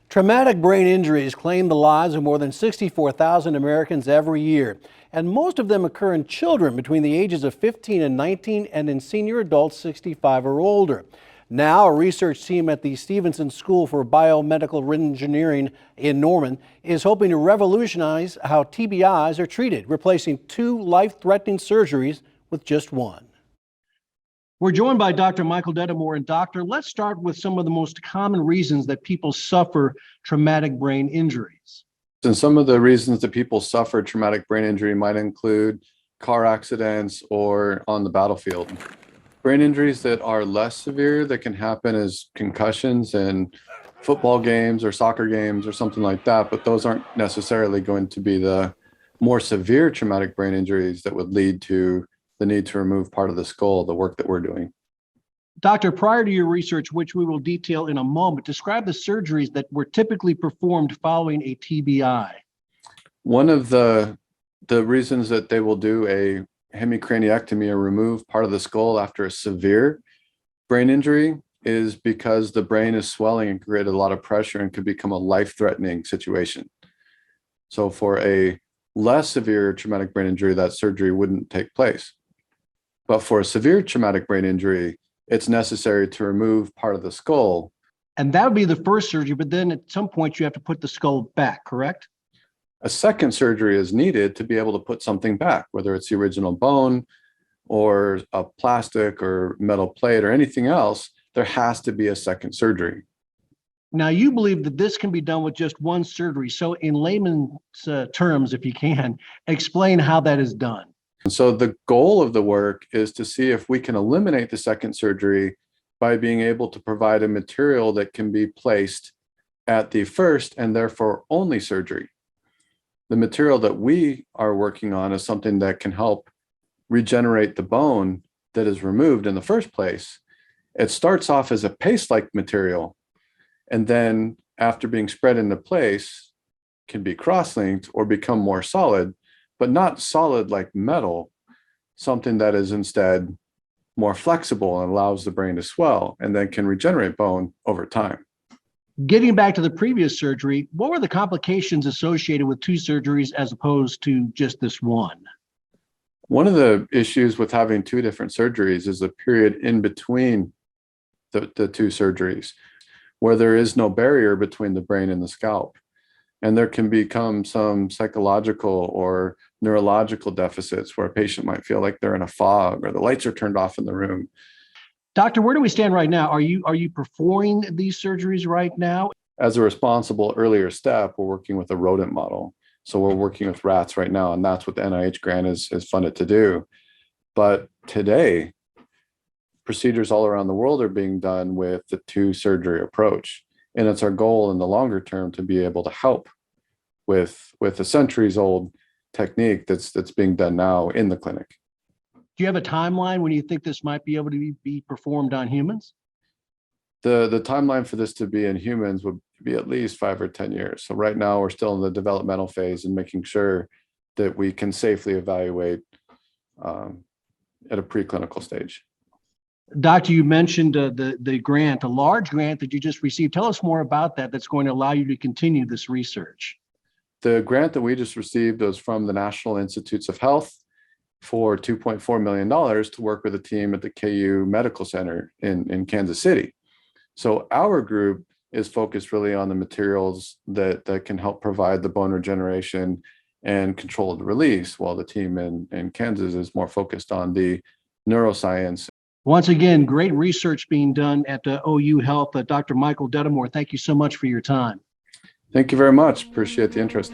Traumatic brain injuries claim the lives of more than 64,000 Americans every year, and most of them occur in children between the ages of 15 and 19 and in senior adults 65 or older. Now, a research team at the Stevenson School for Biomedical Engineering in Norman is hoping to revolutionize how TBIs are treated, replacing 2 life-threatening surgeries with just 1. We're joined by Dr. Michael Dedamore. And doctor, let's start with some of the most common reasons that people suffer traumatic brain injuries. And some of the reasons that people suffer traumatic brain injury might include car accidents or on the battlefield. Brain injuries that are less severe that can happen as concussions in football games or soccer games or something like that, but those aren't necessarily going to be the more severe traumatic brain injuries that would lead to the need to remove part of the skull, the work that we're doing. Doctor, prior to your research, which we will detail in a moment, describe the surgeries that were typically performed following a TBI. One of the reasons that they will do a hemicraniectomy or remove part of the skull after a severe brain injury is because the brain is swelling and create a lot of pressure and could become a life-threatening situation. So for a less severe traumatic brain injury, that surgery wouldn't take place. But for a severe traumatic brain injury, it's necessary to remove part of the skull. And that would be the first surgery, but then at some point you have to put the skull back, correct? A second surgery is needed to be able to put something back, whether it's the original bone or a plastic or metal plate or anything else. There has to be a second surgery. Now, you believe that this can be done with just 1 surgery. So in layman's terms, if you can, explain how that is done. And so the goal of the work is to see if we can eliminate the second surgery by being able to provide a material that can be placed at the first and therefore only surgery. The material that we are working on is something that can help regenerate the bone that is removed in the first place. It starts off as a paste-like material, and then after being spread into place, can be cross-linked or become more solid, but not solid like metal, something that is instead more flexible and allows the brain to swell and then can regenerate bone over time. Getting back to the previous surgery, what were the complications associated with 2 surgeries as opposed to just this 1? One of the issues with having 2 different surgeries is the period in between the 2 surgeries, where there is no barrier between the brain and the scalp. And there can become some psychological or neurological deficits where a patient might feel like they're in a fog or the lights are turned off in the room. Doctor, where do we stand right now? Are you performing these surgeries right now? As a responsible earlier step, we're working with a rodent model. So we're working with rats right now, and that's what the NIH grant is funded to do. But today, procedures all around the world are being done with the 2 surgery approach. And it's our goal in the longer term to be able to help with a centuries-old technique that's being done now in the clinic. Do you have a timeline when you think this might be able to be performed on humans? The timeline for this to be in humans would be at least 5 or 10 years. So right now we're still in the developmental phase and making sure that we can safely evaluate at a preclinical stage. Doctor, you mentioned the grant, a large grant that you just received. Tell us more about that that's going to allow you to continue this research. The grant that we just received was from the National Institutes of Health for $2.4 million to work with a team at the KU Medical Center in Kansas City. So our group is focused really on the materials that can help provide the bone regeneration and controlled release, while the team in Kansas is more focused on the neuroscience. Once again, great research being done at OU Health. Dr. Michael Dedamore, thank you so much for your time. Thank you very much. Appreciate the interest.